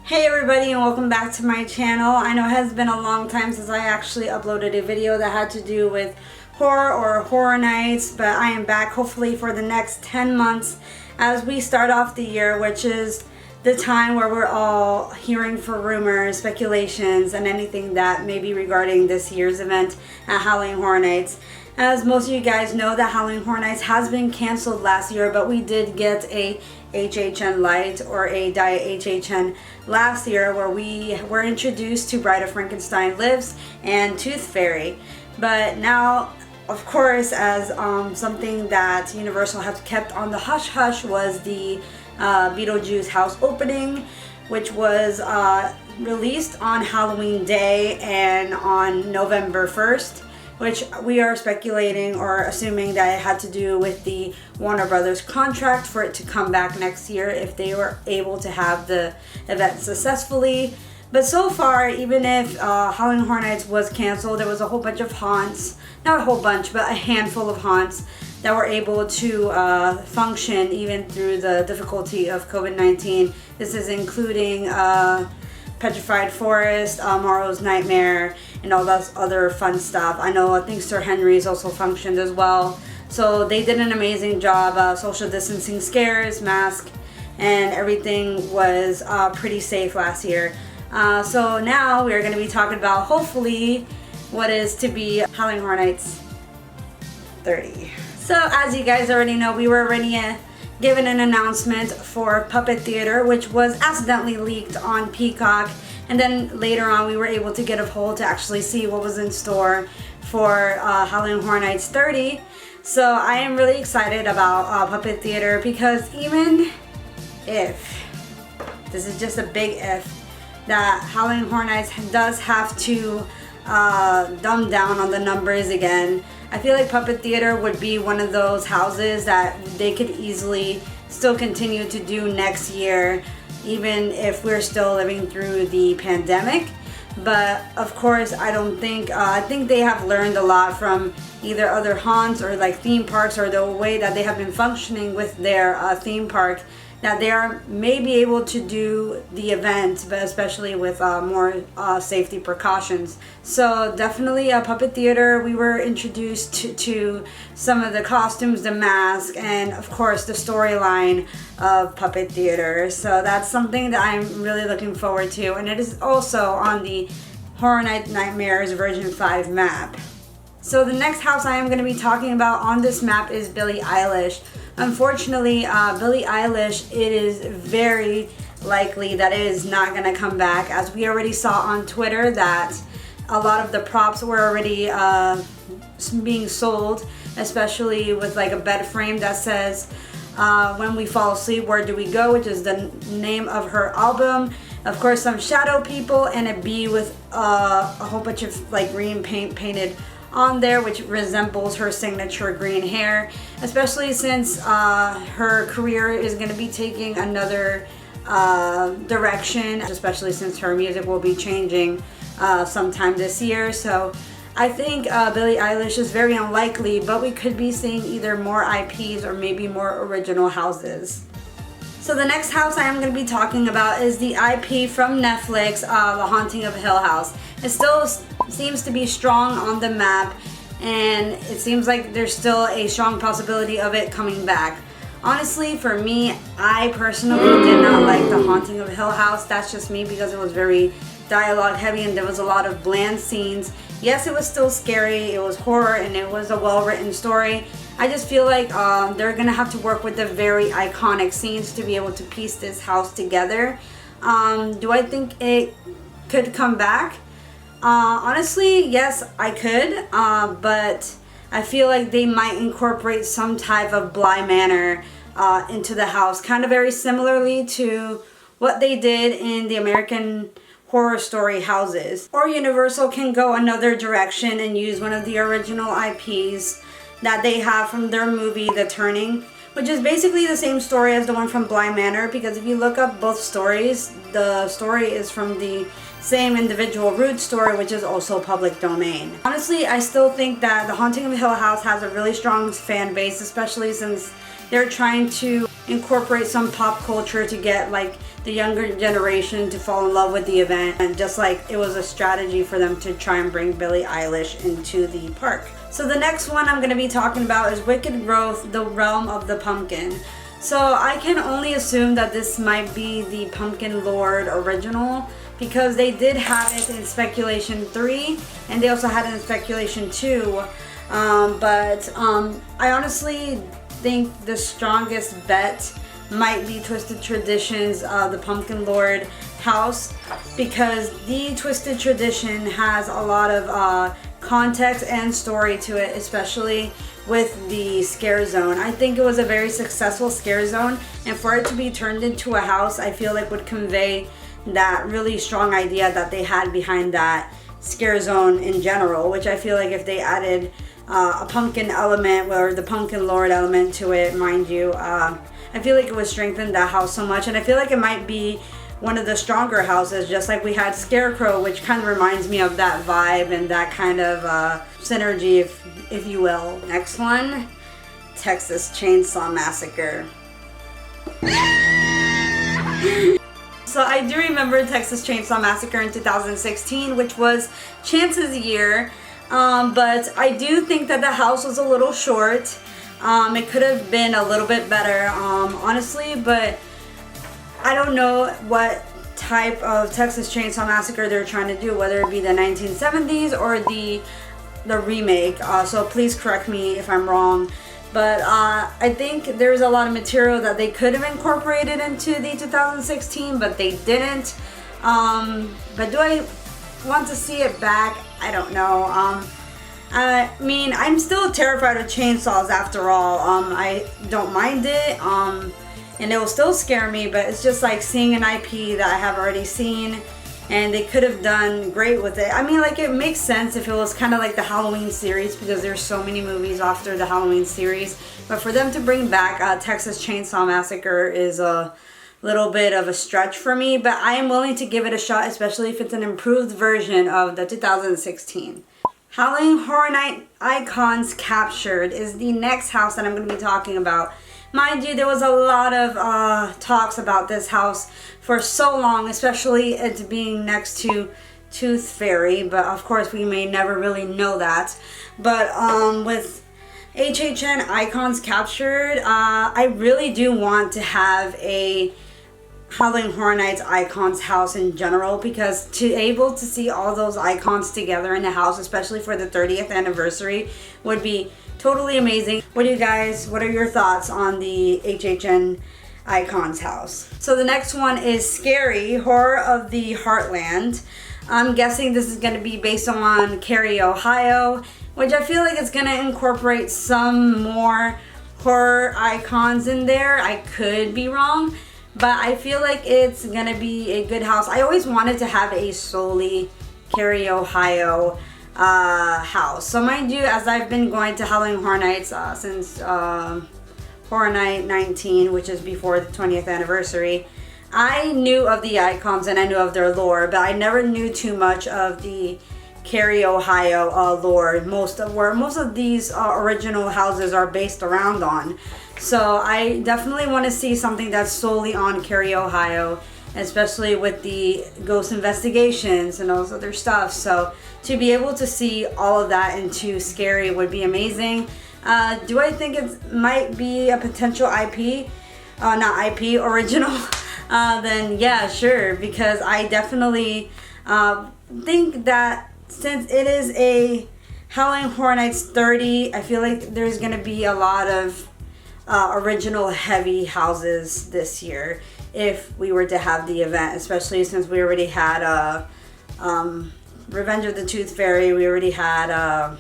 Hey everybody, and welcome back to my channel. I know it has been a long time since I actually uploaded a video that had to do with horror or horror nights, but I am back hopefully for the next 10 months as we start off the year, which is the time where we're all hearing for rumors, speculations, and anything that may be regarding this year's event at Halloween Horror Nights. As most of you guys know, that Halloween Horror Nights has been canceled last year, but we did get a HHN Light or a Diet HHN last year where we were introduced to Bride of Frankenstein Lives and Tooth Fairy. But now, of course, as something that Universal has kept on the hush-hush was the Beetlejuice House opening, which was released on Halloween Day and on November 1st. Which we are speculating or assuming that it had to do with the Warner Brothers contract for it to come back next year if they were able to have the event successfully. But so far, even if Halloween Horror Nights was canceled, there was a whole bunch of haunts, not a whole bunch, but a handful of haunts that were able to function even through the difficulty of COVID-19. This is including Petrified Forest, Morrow's Nightmare, and all that other fun stuff. I think Sir Henry's also functioned as well. So they did an amazing job. Social distancing scares, mask, and everything was pretty safe last year. So now we're going to be talking about hopefully what is to be Halloween Horror Nights 30. So as you guys already know, we were already given an announcement for Puppet Theater, which was accidentally leaked on Peacock, and then later on we were able to get a hold to actually see what was in store for Halloween Horror Nights 30. So I am really excited about Puppet Theater, because even if, this is just a big if, that Halloween Horror Nights does have to dumb down on the numbers again, I feel like Puppet Theater would be one of those houses that they could easily still continue to do next year, even if we're still living through the pandemic. But of course, I think they have learned a lot from either other haunts or like theme parks, or the way that they have been functioning with their theme park, that they are maybe able to do the event, but especially with more safety precautions. So definitely Puppet Theater, we were introduced to some of the costumes, the mask, and of course the storyline of Puppet Theater. So that's something that I'm really looking forward to, and it is also on the Horror Night Nightmares version 5 map. So the next house I am going to be talking about on this map is Billie Eilish. Unfortunately, Billie Eilish, it is very likely that it is not going to come back, as we already saw on Twitter that a lot of the props were already being sold, especially with like a bed frame that says When We Fall Asleep, Where Do We Go, which is the name of her album. Of course, some shadow people and a bee with a whole bunch of like green paint painted on there, which resembles her signature green hair, especially since her career is going to be taking another direction, especially since her music will be changing sometime this year. So I think Billie Eilish is very unlikely, but we could be seeing either more IPs or maybe more original houses. So the next house I am going to be talking about is the IP from Netflix, The Haunting of Hill House. It still seems to be strong on the map, and it seems like there's still a strong possibility of it coming back. Honestly, for me, I personally did not like The Haunting of Hill House. That's just me, because it was very dialogue heavy and there was a lot of bland scenes. Yes, it was still scary, it was horror, and it was a well-written story. I just feel like they're gonna have to work with the very iconic scenes to be able to piece this house together. Do I think it could come back? Honestly, yes, I could, but I feel like they might incorporate some type of Bly Manor into the house, kind of very similarly to what they did in the American Horror Story houses. Or Universal can go another direction and use one of the original IPs that they have from their movie The Turning, which is basically the same story as the one from Bly Manor, because if you look up both stories, the story is from the same individual root story, which is also public domain. Honestly, I still think that The Haunting of Hill House has a really strong fan base, especially since they're trying to incorporate some pop culture to get like the younger generation to fall in love with the event, and just like it was a strategy for them to try and bring Billie Eilish into the park. So the next one I'm going to be talking about is Wicked Growth, The Realm of the Pumpkin. So I can only assume that this might be the Pumpkin Lord original, because they did have it in Speculation 3 and they also had it in Speculation 2. I honestly think the strongest bet might be Twisted Traditions, the Pumpkin Lord house, because the Twisted Tradition has a lot of context and story to it, especially with the scare zone. I think it was a very successful scare zone, and for it to be turned into a house, I feel like would convey that really strong idea that they had behind that scare zone in general, which I feel like if they added a pumpkin element or the Pumpkin Lord element to it, mind you, I feel like it would strengthen that house so much. And I feel like it might be one of the stronger houses, just like we had Scarecrow, which kind of reminds me of that vibe and that kind of synergy, if you will. Next one, Texas Chainsaw Massacre. So I do remember Texas Chainsaw Massacre in 2016, which was Chance's year, but I do think that the house was a little short. It could have been a little bit better, honestly, but I don't know what type of Texas Chainsaw Massacre they're trying to do, whether it be the 1970s or the remake, so please correct me if I'm wrong. But I think there's a lot of material that they could have incorporated into the 2016, but they didn't. But do I want to see it back? I don't know. I mean, I'm still terrified of chainsaws after all. I don't mind it, and it will still scare me, but it's just like seeing an IP that I have already seen, and they could have done great with it. I mean, like, it makes sense if it was kind of like the Halloween series, because there's so many movies after the Halloween series. But for them to bring back Texas Chainsaw Massacre is a little bit of a stretch for me, but I am willing to give it a shot, especially if it's an improved version of the 2016. Halloween Horror Night Icons Captured is the next house that I'm going to be talking about. Mind you, there was a lot of talks about this house for so long, especially it being next to Tooth Fairy, but of course we may never really know that. But with HHN Icons Captured, I really do want to have a Halloween Horror Nights Icons house in general, because to able to see all those icons together in the house, especially for the 30th anniversary, would be totally amazing. What are your thoughts on the HHN Icons house? So the next one is Scary Horror of the Heartland. I'm guessing this is going to be based on Cary, Ohio, which I feel like it's going to incorporate some more horror icons in there. I could be wrong, but I feel like it's going to be a good house. I always wanted to have a solely Cary, Ohio house. So mind you, as I've been going to Halloween Horror Nights since Horror Night 19, which is before the 20th anniversary, I knew of the icons and I knew of their lore, but I never knew too much of the Cary, Ohio lore, most of these original houses are based around on. So I definitely want to see something that's solely on Cary, Ohio, especially with the ghost investigations and all this other stuff. So to be able to see all of that into Scary would be amazing. Do I think it might be a potential IP? Not IP, original? Then yeah, sure, because I definitely think that since it is a Halloween Horror Nights 30, I feel like there's going to be a lot of original heavy houses this year if we were to have the event, especially since we already had Revenge of the Tooth Fairy, we already had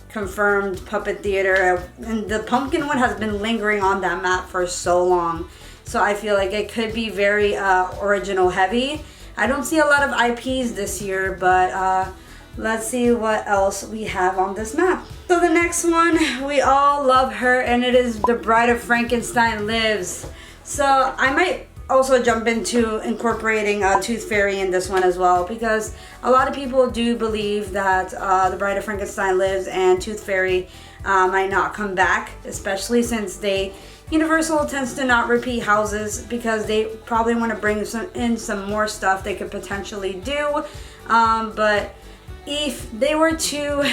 confirmed Puppet Theater, and the pumpkin one has been lingering on that map for so long. So I feel like it could be very original heavy. I don't see a lot of IPs this year, but let's see what else we have on this map. So the next one, we all love her, and it is The Bride of Frankenstein Lives. So I might also jump into incorporating Tooth Fairy in this one as well, because a lot of people do believe that The Bride of Frankenstein Lives and Tooth Fairy might not come back, especially since they Universal tends to not repeat houses because they probably want to bring in some more stuff they could potentially do. But if they were to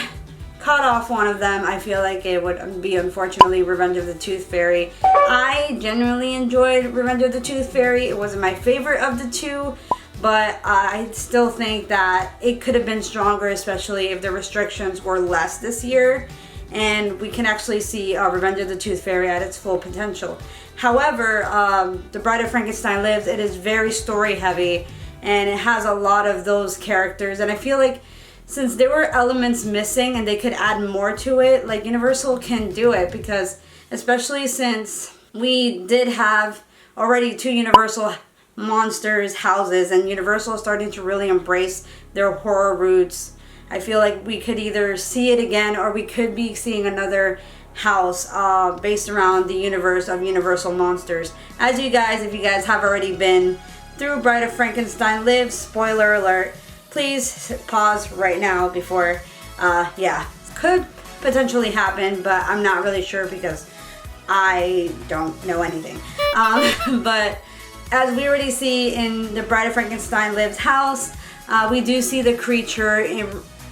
cut off one of them, I feel like it would be, unfortunately, Revenge of the Tooth Fairy. I genuinely enjoyed Revenge of the Tooth Fairy. It wasn't my favorite of the two, but I still think that it could have been stronger, especially if the restrictions were less this year and we can actually see Revenge of the Tooth Fairy at its full potential. However, The Bride of Frankenstein Lives, it is very story heavy and it has a lot of those characters, and I feel like since there were elements missing and they could add more to it, like Universal can do it, because especially since we did have already 2 Universal Monsters houses and Universal is starting to really embrace their horror roots, I feel like we could either see it again or we could be seeing another house based around the universe of Universal Monsters. As you guys, if you guys have already been through Bride of Frankenstein Lives, spoiler alert, please pause right now before, yeah, could potentially happen, but I'm not really sure because I don't know anything. But as we already see in the Bride of Frankenstein Lives house, we do see the creature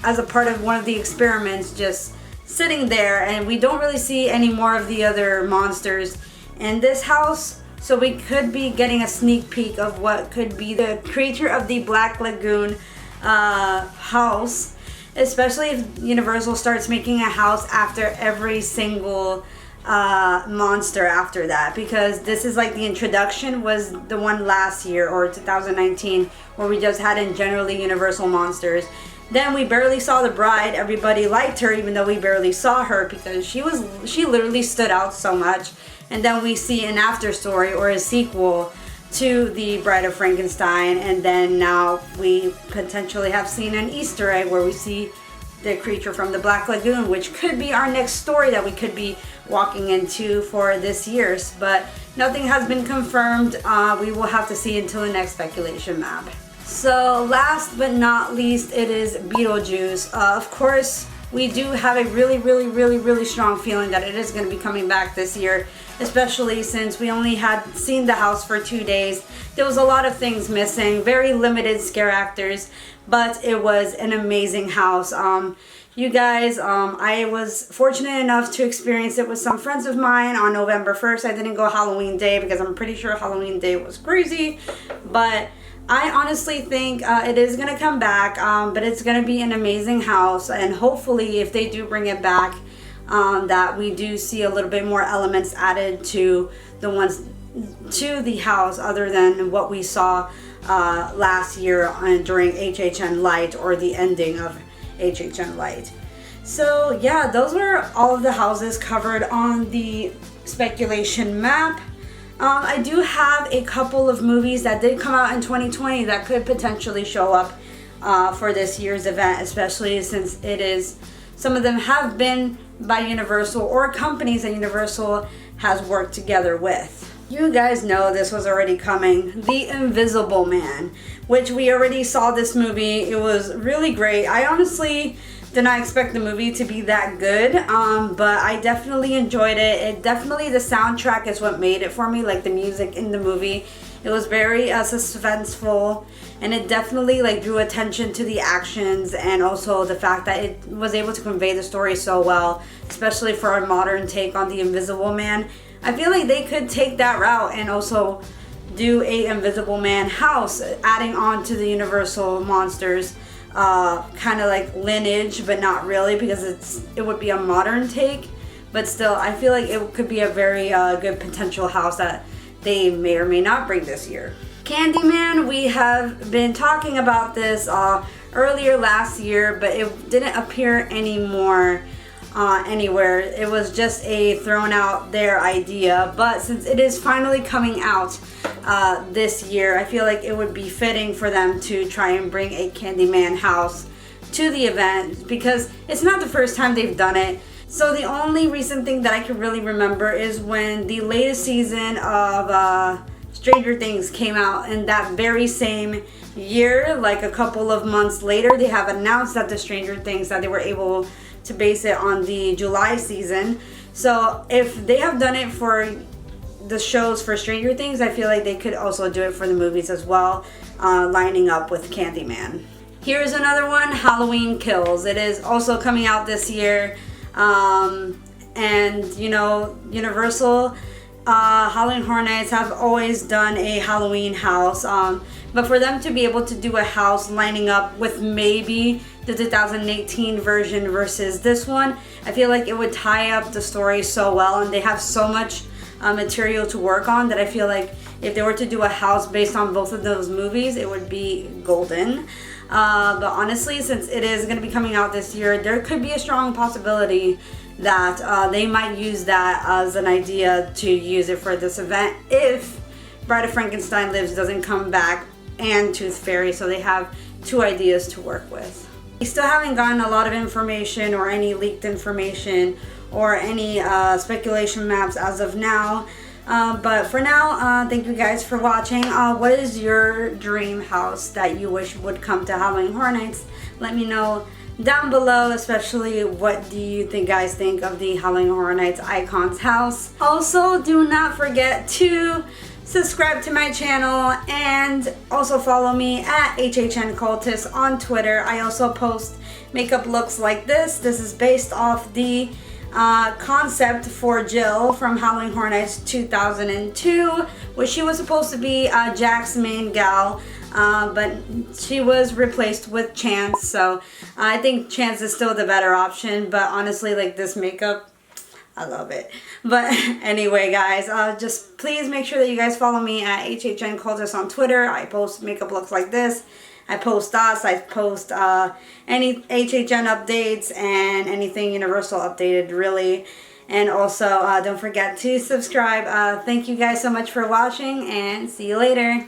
as a part of one of the experiments just sitting there, and we don't really see any more of the other monsters in this house. So we could be getting a sneak peek of what could be the creature of the Black Lagoon house, especially if Universal starts making a house after every single monster after that, because this is like the introduction was the one last year or 2019 where we just had in generally Universal Monsters. Then we barely saw the bride. Everybody liked her even though we barely saw her because she literally stood out so much. And then we see an after story or a sequel to the Bride of Frankenstein, and then now we potentially have seen an Easter egg where we see the creature from the Black Lagoon, which could be our next story that we could be walking into for this year's, but nothing has been confirmed. We will have to see until the next speculation map. So last but not least, it is Beetlejuice. Of course, we do have a really strong feeling that it is going to be coming back this year, especially since we only had seen the house for 2 days. There was a lot of things missing, very limited scare actors, but it was an amazing house. You guys, I was fortunate enough to experience it with some friends of mine on November 1st. I didn't go Halloween Day because I'm pretty sure Halloween Day was crazy, but I honestly think it is going to come back, but it's going to be an amazing house, and hopefully if they do bring it back, that we do see a little bit more elements added to the ones to the house other than what we saw last year during HHN Light or the ending of HHN Light. So yeah, those were all of the houses covered on the speculation map. I do have a couple of movies that did come out in 2020 that could potentially show up for this year's event, especially since some of them have been by Universal or companies that Universal has worked together with. You guys know this was already coming. The Invisible Man, which we already saw this movie. It was really great. I honestly did not expect the movie to be that good, but I definitely enjoyed it. The soundtrack is what made it for me, like the music in the movie. It was very suspenseful, and it definitely drew attention to the actions and also the fact that it was able to convey the story so well, especially for a modern take on the Invisible Man. I feel like they could take that route and also do a Invisible Man house, adding on to the Universal Monsters kind of like lineage, but not really, because it would be a modern take, but still I feel like it could be a very good potential house that they may or may not bring this year. Candyman, we have been talking about this earlier last year, but it didn't appear anymore anywhere. It was just a thrown out there idea, but since it is finally coming out this year, I feel like it would be fitting for them to try and bring a Candyman house to the event, because it's not the first time they've done it. So the only recent thing that I can really remember is when the latest season of Stranger Things came out, in that very same year, like a couple of months later, they have announced that the Stranger Things, that they were able to base it on the July season. So if they have done it for the shows for Stranger Things, I feel like they could also do it for the movies as well, lining up with Candyman. Here's another one, Halloween Kills. It is also coming out this year. And you know, Universal Halloween Horror Nights have always done a Halloween house, but for them to be able to do a house lining up with maybe the 2018 version versus this one, I feel like it would tie up the story so well, and they have so much material to work on that I feel like if they were to do a house based on both of those movies, it would be golden. But honestly, since it is going to be coming out this year, there could be a strong possibility that they might use that as an idea to use it for this event if Bride of Frankenstein Lives doesn't come back and Tooth Fairy, so they have two ideas to work with. We still haven't gotten a lot of information or any leaked information or any speculation maps as of now. But for now, thank you guys for watching. What is your dream house that you wish would come to Halloween Horror Nights? Let me know down below, especially what do you guys think of the Halloween Horror Nights Icons House. Also, do not forget to subscribe to my channel and also follow me at HHN Cultist on Twitter. I also post makeup looks like this. This is based off the concept for Jill from Halloween Horror Nights 2002, which she was supposed to be Jack's main gal, but she was replaced with Chance, so I think Chance is still the better option, but honestly, like, this makeup, I love it. But anyway, guys, just please make sure that you guys follow me at HHN Cultist on Twitter. I post makeup looks like this. I post thoughts, I post any HHN updates and anything Universal updated, really. And also, don't forget to subscribe. Thank you guys so much for watching, and see you later.